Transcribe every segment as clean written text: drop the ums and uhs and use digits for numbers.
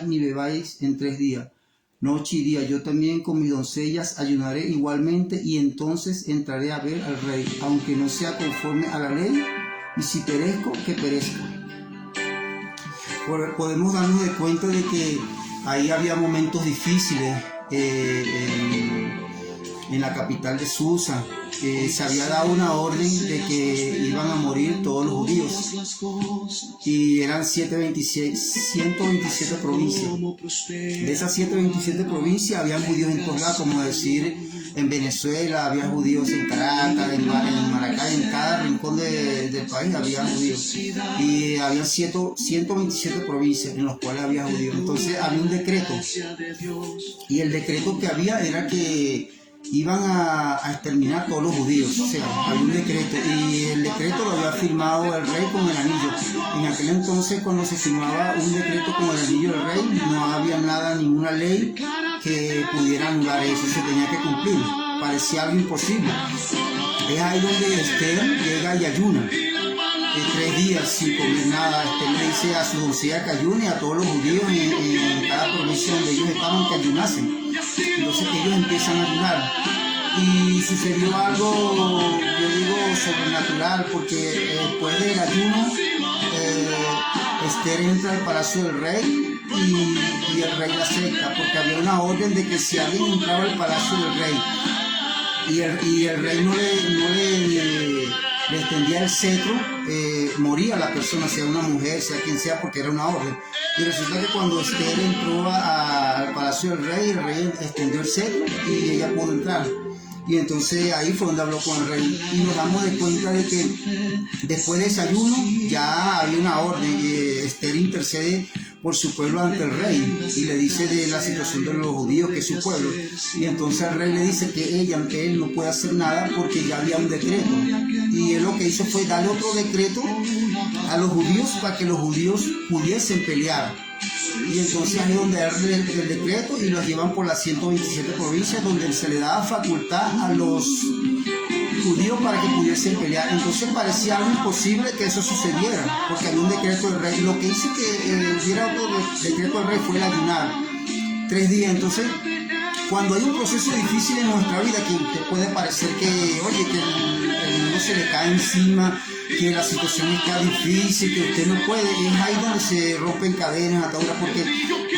ni bebáis en 3 días, noche y día. Yo también con mis doncellas ayunaré igualmente, y entonces entraré a ver al rey, aunque no sea conforme a la ley, y si perezco, que perezca. Podemos darnos de cuenta de que ahí había momentos difíciles en la capital de Susa. Se había dado una orden de que iban a morir todos los judíos, y eran 127 provincias. De esas 127 provincias habían judíos en todos lados, como decir, en Venezuela había judíos, en Caracas, en Maracay, en cada rincón del país había judíos, y había 127 provincias en las cuales había judíos. Entonces había un decreto, y el decreto que había era que iban a exterminar todos los judíos. O sea, había un decreto, y el decreto lo había firmado el rey con el anillo. En aquel entonces, cuando se firmaba un decreto con el anillo del rey, no había nada, ninguna ley que pudiera anular eso, se tenía que cumplir. Parecía algo imposible. Es ahí donde Esther llega y ayuna 3 días sin comer nada. Esther le dice a su doncella que ayune, a todos los judíos en cada provincia donde ellos estaban que ayunasen. Entonces ellos empiezan a ayunar, y sucedió algo, yo digo, sobrenatural, porque después del ayuno, Esther entra al palacio del rey, y el rey la acepta, porque había una orden de que si alguien entraba al palacio del rey y el rey no le extendía el cetro, moría la persona, sea una mujer, sea quien sea, porque era una orden. Y resulta que cuando Esther entró al palacio del rey, el rey extendió el cetro y ella pudo entrar. Y entonces ahí fue donde habló con el rey, y nos damos de cuenta de que después de ese ayuno ya había una orden, y Esther intercede por su pueblo ante el rey, y le dice de la situación de los judíos, que es su pueblo. Y entonces el rey le dice que él no puede hacer nada porque ya había un decreto, y él lo que hizo fue darle otro decreto a los judíos para que los judíos pudiesen pelear. Y entonces ahí es donde era el decreto, y los llevan por las 127 provincias, donde se le daba facultad a los judíos para que pudiesen pelear. Entonces parecía algo imposible que eso sucediera, porque había un decreto del rey. Lo que hizo que hubiera otro decreto del rey fue el ayunar 3 días. Entonces, cuando hay un proceso difícil en nuestra vida, que te puede parecer que, oye, que el mundo se le cae encima, que la situación está difícil, que usted no puede, es ahí donde se rompen cadenas, ataduras, porque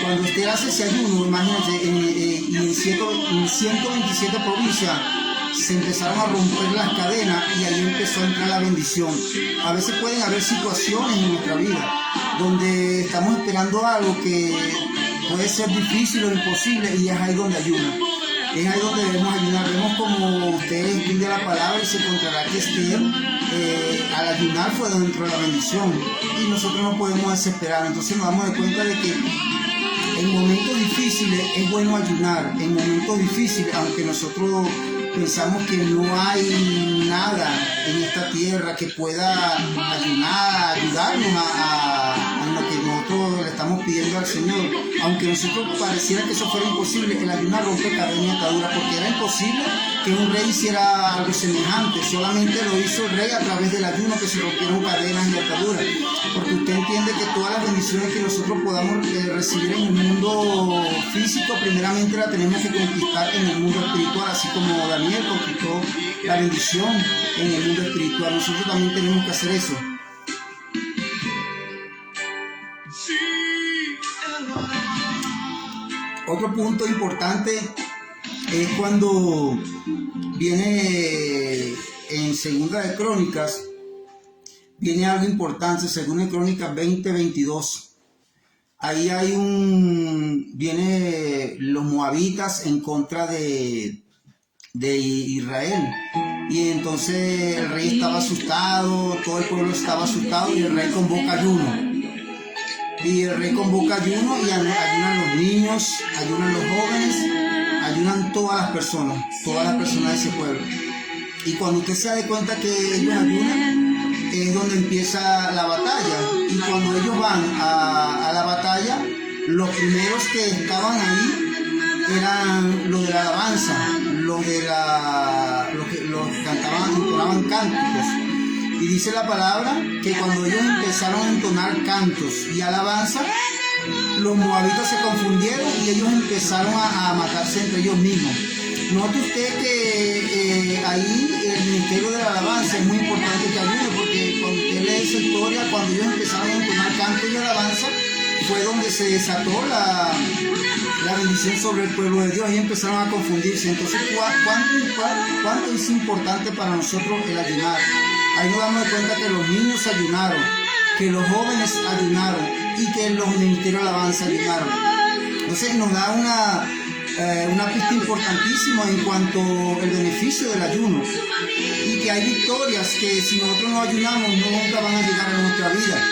cuando usted hace ese ayuno, imagínate, y en 127 provincias se empezaron a romper las cadenas, y ahí empezó a entrar la bendición. A veces pueden haber situaciones en nuestra vida donde estamos esperando algo que puede ser difícil o imposible, y es ahí donde ayuna. Es ahí donde debemos ayunar. Vemos como usted estudia la palabra y se encontrará que Esther al ayunar fue dentro de la bendición, y nosotros no podemos desesperar. Entonces nos damos de cuenta de que en momentos difíciles es bueno ayunar. En momentos difíciles, aunque nosotros pensamos que no hay nada en esta tierra que pueda ayudarnos a lo que nosotros le estamos pidiendo al Señor, aunque nosotros pareciera que eso fuera imposible, el ayunar rompe cadena y atadura, porque era imposible que un rey hiciera algo semejante. Solamente lo hizo el rey a través del ayuno, que se rompieron cadenas y ataduras, porque usted entiende que todas las bendiciones que nosotros podamos recibir en el mundo físico, primeramente la tenemos que conquistar en el mundo espiritual, así como Daniel conquistó la bendición en el mundo espiritual. Nosotros también tenemos que hacer eso. Otro punto importante es cuando viene en Segunda de Crónicas, viene algo importante, Segunda de Crónicas 20:22. Ahí viene los moabitas en contra de Israel, y entonces el rey estaba asustado, todo el pueblo estaba asustado, y el rey convoca ayuno. Y el rey convoca ayuno, y ayunan los niños, ayunan los jóvenes, ayunan todas las personas de ese pueblo. Y cuando usted se da cuenta que ellos ayunan, es donde empieza la batalla. Y cuando ellos van a la batalla, los primeros que estaban ahí eran los de la alabanza, los que cantaban, entonaban cánticos. Y dice la palabra que cuando ellos empezaron a entonar cantos y alabanza, los moabitas se confundieron y ellos empezaron a matarse entre ellos mismos. Note usted que ahí el ministerio de la alabanza es muy importante que ayude, porque cuando usted lee esa historia, cuando ellos empezaron a entonar canto y alabanza, fue donde se desató la bendición sobre el pueblo de Dios y empezaron a confundirse. Entonces, ¿cuánto es importante para nosotros el ayunar? Ahí nos damos cuenta que los niños ayunaron, que los jóvenes ayunaron y que los ministerios de alabanza ayunaron. Entonces nos da una pista importantísima en cuanto al beneficio del ayuno, y que hay victorias que si nosotros no ayunamos nunca van a llegar a nuestra vida,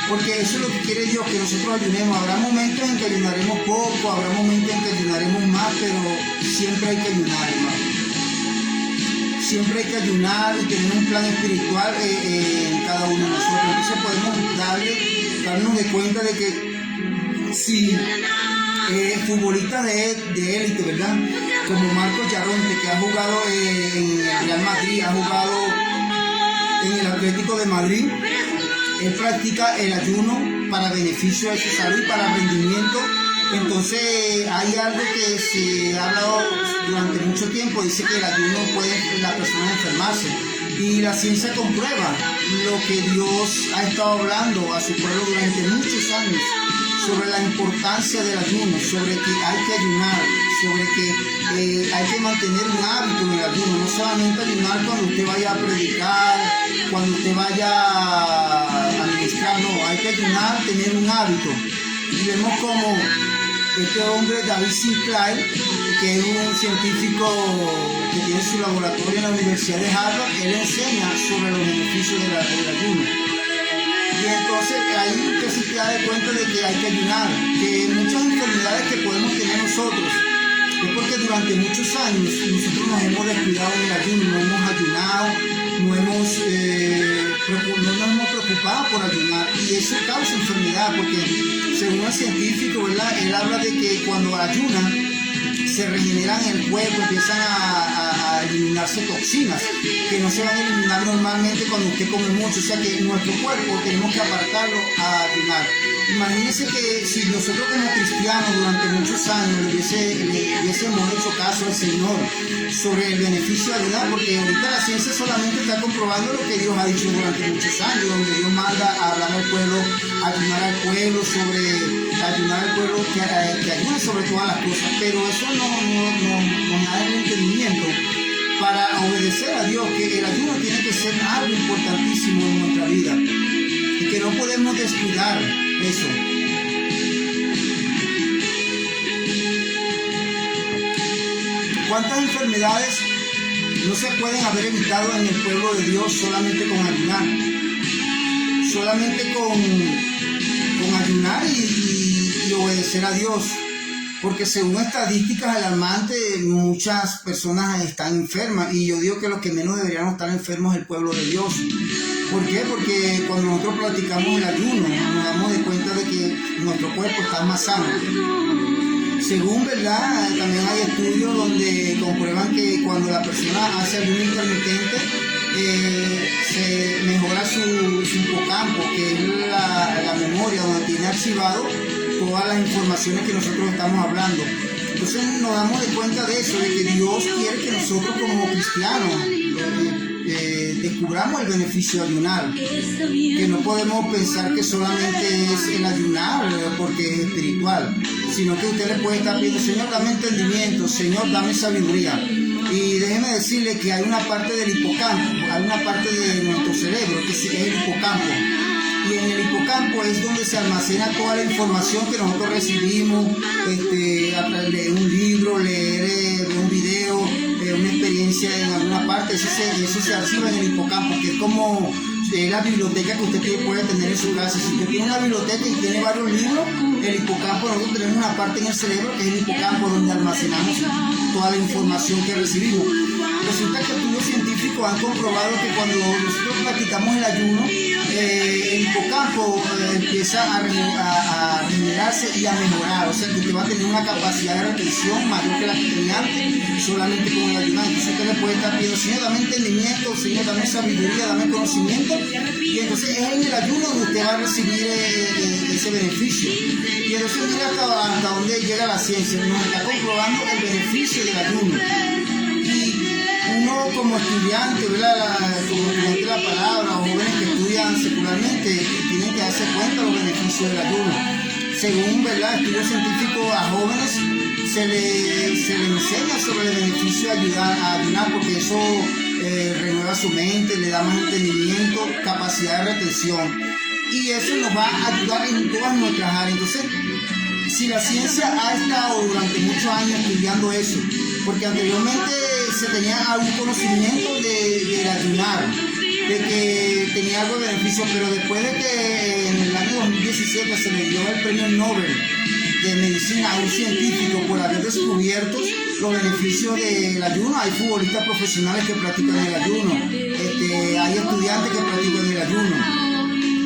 porque eso es lo que quiere Dios, que nosotros ayunemos. Habrá momentos en que ayunaremos poco, habrá momentos en que ayunaremos más, pero siempre hay que ayunar, hermano. Siempre hay que ayunar y tener un plan espiritual en cada uno de nosotros. Entonces podemos darnos de cuenta de que si futbolistas de élite, ¿verdad? Como Marcos Yaronte, que ha jugado en el Real Madrid, ha jugado en el Atlético de Madrid, él practica el ayuno para beneficio de su salud y para rendimiento. Entonces hay algo que se ha hablado durante mucho tiempo, dice que el ayuno puede la persona enfermarse, y la ciencia comprueba lo que Dios ha estado hablando a su pueblo durante muchos años sobre la importancia del ayuno, sobre que hay que ayunar, sobre que hay que mantener un hábito en el ayuno, no solamente ayunar cuando usted vaya a predicar, cuando usted vaya a ministrar, no, hay que ayunar, tener un hábito. Y vemos como este hombre, David Sinclair, que es un científico que tiene su laboratorio en la Universidad de Harvard, él enseña sobre los beneficios del ayuno. Y entonces ahí usted se da de cuenta de que hay que ayunar, que muchas enfermedades que podemos tener nosotros es porque durante muchos años nosotros nos hemos descuidado en el ayuno, no hemos ayunado, no nos hemos preocupado por ayunar, y eso causa enfermedad, porque según el científico, ¿verdad?, él habla de que cuando ayunan se regeneran en el cuerpo, empiezan a eliminarse toxinas que no se van a eliminar normalmente cuando usted come mucho. O sea que nuestro cuerpo tenemos que apartarlo a ayunar. Imagínense que si nosotros como cristianos durante muchos años le hubiésemos hecho caso al Señor sobre el beneficio de ayunar, porque ahorita la ciencia solamente está comprobando lo que Dios ha dicho durante muchos años, donde Dios manda a hablar al pueblo, ayunar al pueblo, ayunar al pueblo que ayude sobre todas las cosas, pero eso no nos da el entendimiento para obedecer a Dios, que el ayuno tiene que ser algo importantísimo en nuestra vida y que no podemos descuidar eso. ¿Cuántas enfermedades no se pueden haber evitado en el pueblo de Dios solamente con ayunar? Solamente con ayunar y obedecer a Dios. Porque según estadísticas alarmantes, muchas personas están enfermas, y yo digo que los que menos deberían estar enfermos es el pueblo de Dios. ¿Por qué? Porque cuando nosotros practicamos el ayuno, nos damos de cuenta de que nuestro cuerpo está más sano. Según, ¿verdad?, también hay estudios donde comprueban que cuando la persona hace ayuno intermitente, se mejora su hipocampo, que es la memoria donde tiene archivado todas las informaciones que nosotros estamos hablando. Entonces nos damos de cuenta de eso, de que Dios quiere que nosotros como cristianos descubramos el beneficio de ayunar, que no podemos pensar que solamente es el ayunar porque es espiritual, sino que usted le puede estar pidiendo: Señor, dame entendimiento, Señor, dame sabiduría. Y déjeme decirle que hay una parte del hipocampo, hay una parte de nuestro cerebro que es el hipocampo. Y en el hipocampo es donde se almacena toda la información que nosotros recibimos, leer un libro, leer un video, una experiencia en alguna parte. Eso se archiva en el hipocampo, que es como la biblioteca que usted puede tener en su casa. Si usted tiene una biblioteca y tiene varios libros, el hipocampo, nosotros tenemos una parte en el cerebro que es el hipocampo, donde almacenamos toda la información que recibimos. Resulta que estudios científicos científicos han comprobado que cuando nosotros practicamos el ayuno, el hipocampo empieza a regenerarse y a mejorar, o sea que usted va a tener una capacidad de retención mayor que la que tenía antes, solamente con el ayuno. Entonces usted le puede estar pidiendo: Señor, dame entendimiento, Señor, dame sabiduría, dame conocimiento, y entonces es en el ayuno donde usted va a recibir ese beneficio. Y entonces mira hasta dónde llega la ciencia, nos está comprobando el beneficio del ayuno. Uno como estudiante, ¿verdad? Como estudiante de la palabra, o jóvenes que estudian secularmente, tienen que darse cuenta de los beneficios del ayuno. Según, ¿verdad?, estudios científicos, a jóvenes se le enseña sobre el beneficio de ayunar, porque eso renueva su mente, le da más entendimiento, capacidad de retención, y eso nos va a ayudar en todas nuestras áreas. Entonces, si la ciencia ha estado durante muchos años estudiando eso, porque anteriormente se tenía algún conocimiento de ayunar, de que tenía algo de beneficio, pero después de que en el año 2017 se le dio el premio Nobel de Medicina a un científico por haber descubierto los beneficios del ayuno. Hay futbolistas profesionales que practican el ayuno, hay estudiantes que practican el ayuno,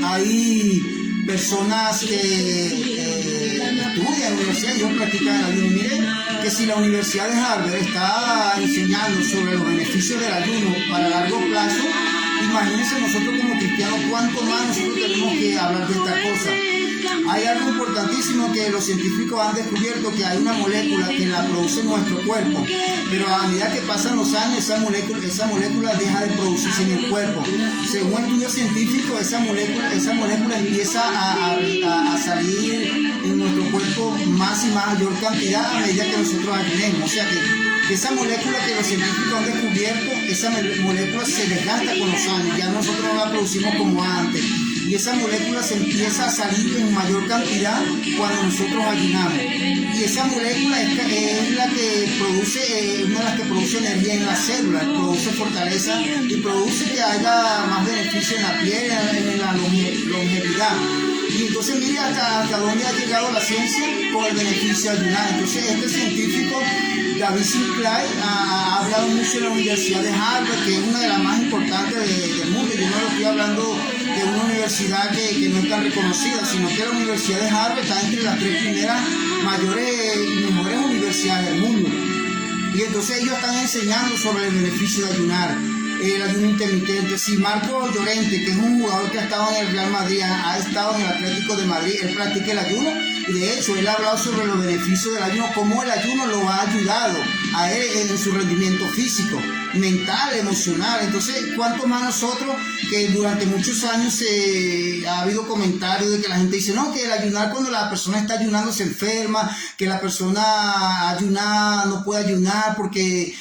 hay personas que estudian en la universidad y ellos practican el ayuno. Miren que si la Universidad de Harvard está enseñando sobre los beneficios del ayuno para largo plazo, imagínense nosotros como cristianos cuánto más nosotros tenemos que hablar de esta cosa. Hay algo importantísimo que los científicos han descubierto, que hay una molécula que la produce nuestro cuerpo, pero a medida que pasan los años esa molécula deja de producirse en el cuerpo. Según estudios científicos, esa molécula empieza a salir en nuestro cuerpo más y mayor cantidad a medida que nosotros ayunemos. O sea que esa molécula que los científicos han descubierto, esa molécula se desgasta con los años, ya nosotros no la producimos como antes. Y esa molécula se empieza a salir en mayor cantidad cuando nosotros ayunamos. Y esa molécula es la que produce, una de las que produce energía en las células, produce fortaleza y produce que haya más beneficio en la piel, en la longevidad. Y entonces mire hasta dónde ha llegado la ciencia con el beneficio de ayunar. Entonces este científico, David Sinclair, ha hablado mucho en la Universidad de Harvard, que es una de las más importantes del mundo. Yo no lo estoy hablando de una universidad que no es tan reconocida, sino que la Universidad de Harvard está entre las 3 primeras mayores y mejores universidades del mundo. Y entonces ellos están enseñando sobre el beneficio de ayunar, el ayuno intermitente. Si Marco Llorente, que es un jugador que ha estado en el Real Madrid, ha estado en el Atlético de Madrid, él practica el ayuno, y de hecho él ha hablado sobre los beneficios del ayuno, cómo el ayuno lo ha ayudado a él en su rendimiento físico, mental, emocional. Entonces, ¿cuánto más nosotros, que durante muchos años ha habido comentarios de que la gente dice, no, que el ayunar, cuando la persona está ayunando se enferma, que la persona ayuna no puede ayunar porque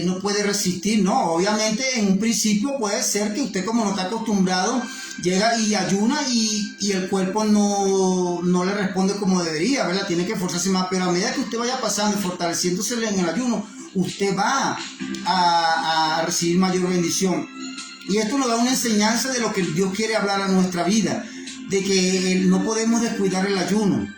no puede resistir? No, obviamente en un principio puede ser que usted, como no está acostumbrado, llega y ayuna y el cuerpo no le responde como debería, ¿verdad? Tiene que esforzarse más, pero a medida que usted vaya pasando y fortaleciéndose en el ayuno, usted va a recibir mayor bendición. Y esto nos da una enseñanza de lo que Dios quiere hablar a nuestra vida, de que no podemos descuidar el ayuno.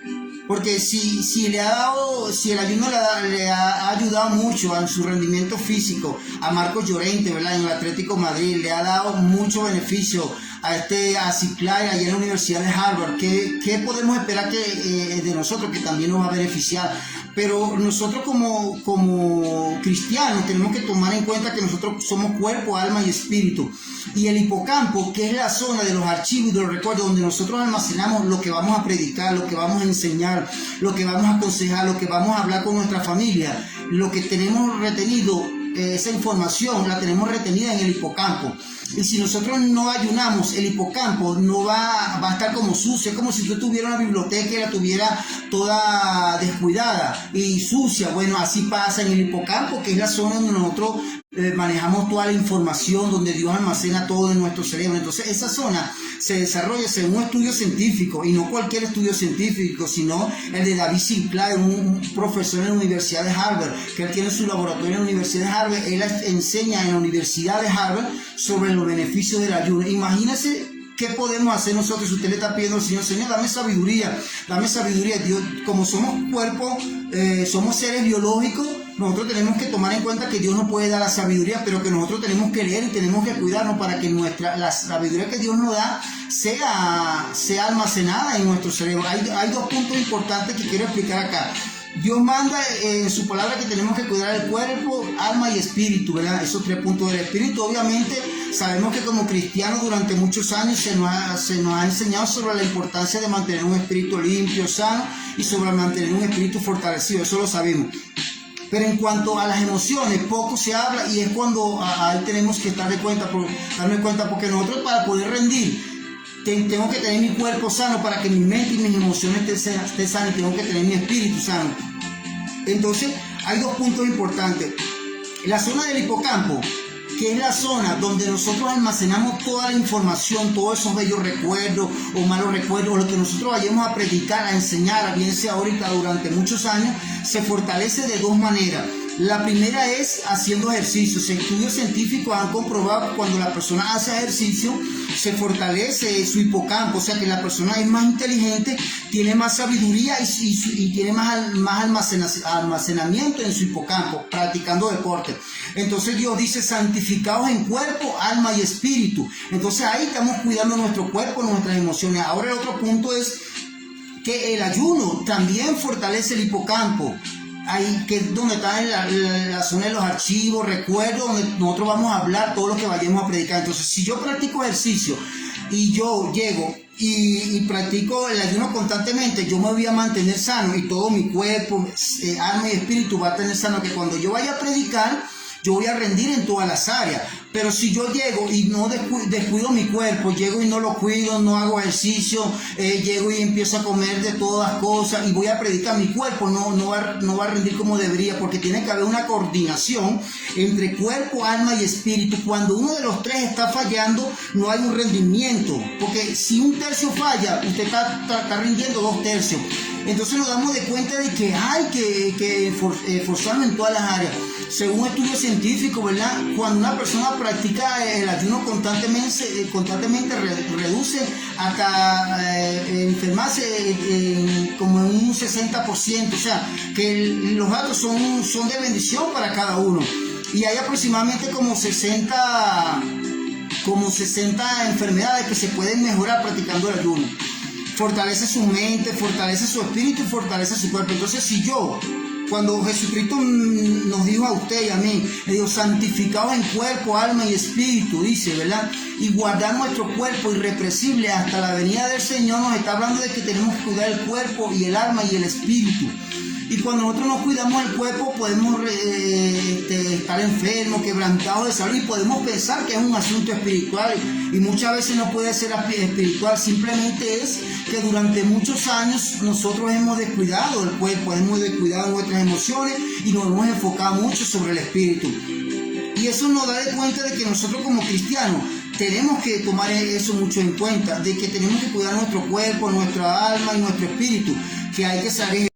Porque si el ayuno le ha ayudado mucho en su rendimiento físico, a Marcos Llorente, ¿verdad?, en el Atlético de Madrid, le ha dado mucho beneficio a Sinclair allá en la Universidad de Harvard, ¿qué podemos esperar de nosotros, que también nos va a beneficiar? Pero nosotros como cristianos tenemos que tomar en cuenta que nosotros somos cuerpo, alma y espíritu. Y el hipocampo, que es la zona de los archivos y de los recuerdos, donde nosotros almacenamos lo que vamos a predicar, lo que vamos a enseñar, lo que vamos a aconsejar, lo que vamos a hablar con nuestra familia, lo que tenemos retenido, esa información la tenemos retenida en el hipocampo. Y si nosotros no ayunamos, el hipocampo no va a estar como sucio. Es como si tú tuvieras una biblioteca y la tuviera toda descuidada y sucia. Bueno, así pasa en el hipocampo, que es la zona donde nosotros manejamos toda la información, donde Dios almacena todo en nuestro cerebro. Entonces esa zona se desarrolla según un estudio científico, y no cualquier estudio científico, sino el de David Sinclair, un profesor en la Universidad de Harvard, que él tiene su laboratorio en la Universidad de Harvard. Él enseña en la Universidad de Harvard sobre los beneficios del ayuno. Imagínense ¿qué podemos hacer nosotros? Si usted le está pidiendo al Señor, Señor, dame sabiduría, Dios, como somos cuerpo, somos seres biológicos, nosotros tenemos que tomar en cuenta que Dios nos puede dar la sabiduría, pero que nosotros tenemos que leer y tenemos que cuidarnos para que la sabiduría que Dios nos da sea almacenada en nuestro cerebro. Hay dos puntos importantes que quiero explicar acá. Dios manda en su palabra que tenemos que cuidar el cuerpo, alma y espíritu, ¿verdad? Esos 3 puntos del espíritu. Obviamente sabemos que como cristianos durante muchos años se nos ha enseñado sobre la importancia de mantener un espíritu limpio, sano, y sobre mantener un espíritu fortalecido, eso lo sabemos. Pero en cuanto a las emociones, poco se habla, y es cuando ahí tenemos que darme cuenta, porque nosotros, para poder rendir, tengo que tener mi cuerpo sano para que mi mente y mis emociones estén sanas, y tengo que tener mi espíritu sano. Entonces, hay 2 puntos importantes. La zona del hipocampo, que es la zona donde nosotros almacenamos toda la información, todos esos bellos recuerdos o malos recuerdos, o lo que nosotros vayamos a predicar, a enseñar, bien sea ahorita durante muchos años, se fortalece de 2 maneras. La primera es haciendo ejercicios. Estudios científicos han comprobado que cuando la persona hace ejercicio se fortalece su hipocampo, o sea que la persona es más inteligente, tiene más sabiduría y tiene más almacenamiento en su hipocampo, practicando deporte. Entonces Dios dice: santificados en cuerpo, alma y espíritu. Entonces ahí estamos cuidando nuestro cuerpo, nuestras emociones. Ahora el otro punto es que el ayuno también fortalece el hipocampo. Ahí que es donde está la zona de los archivos, recuerdos, donde nosotros vamos a hablar todo lo que vayamos a predicar. Entonces, si yo practico ejercicio y yo llego y practico el ayuno constantemente, yo me voy a mantener sano, y todo mi cuerpo, alma y espíritu va a tener sano, que cuando yo vaya a predicar, yo voy a rendir en todas las áreas. Pero si yo llego y no descuido mi cuerpo, llego y no lo cuido, no hago ejercicio, llego y empiezo a comer de todas cosas y voy a predicar, mi cuerpo no va a rendir como debería, porque tiene que haber una coordinación entre cuerpo, alma y espíritu. Cuando uno de los 3 está fallando, no hay un rendimiento, porque si 1/3 falla, usted está rindiendo 2/3. Entonces nos damos de cuenta de que hay que esforzarnos en todas las áreas. Según estudios científicos, ¿verdad? Cuando una persona practica el ayuno constantemente reduce hasta enfermarse como en un 60%. O sea, que los datos son de bendición para cada uno. Y hay aproximadamente como 60 enfermedades que se pueden mejorar practicando el ayuno. Fortalece su mente, fortalece su espíritu y fortalece su cuerpo. Entonces, cuando Jesucristo nos dijo a usted y a mí, le dijo: santificados en cuerpo, alma y espíritu, dice, ¿verdad? Y guardar nuestro cuerpo irrepresible hasta la venida del Señor, nos está hablando de que tenemos que cuidar el cuerpo y el alma y el espíritu. Y cuando nosotros no cuidamos el cuerpo, podemos estar enfermos, quebrantados de salud, y podemos pensar que es un asunto espiritual, y muchas veces no puede ser espiritual. Simplemente es que durante muchos años nosotros hemos descuidado el cuerpo, hemos descuidado nuestras emociones y nos hemos enfocado mucho sobre el espíritu. Y eso nos da de cuenta de que nosotros como cristianos tenemos que tomar eso mucho en cuenta, de que tenemos que cuidar nuestro cuerpo, nuestra alma y nuestro espíritu, que hay que saber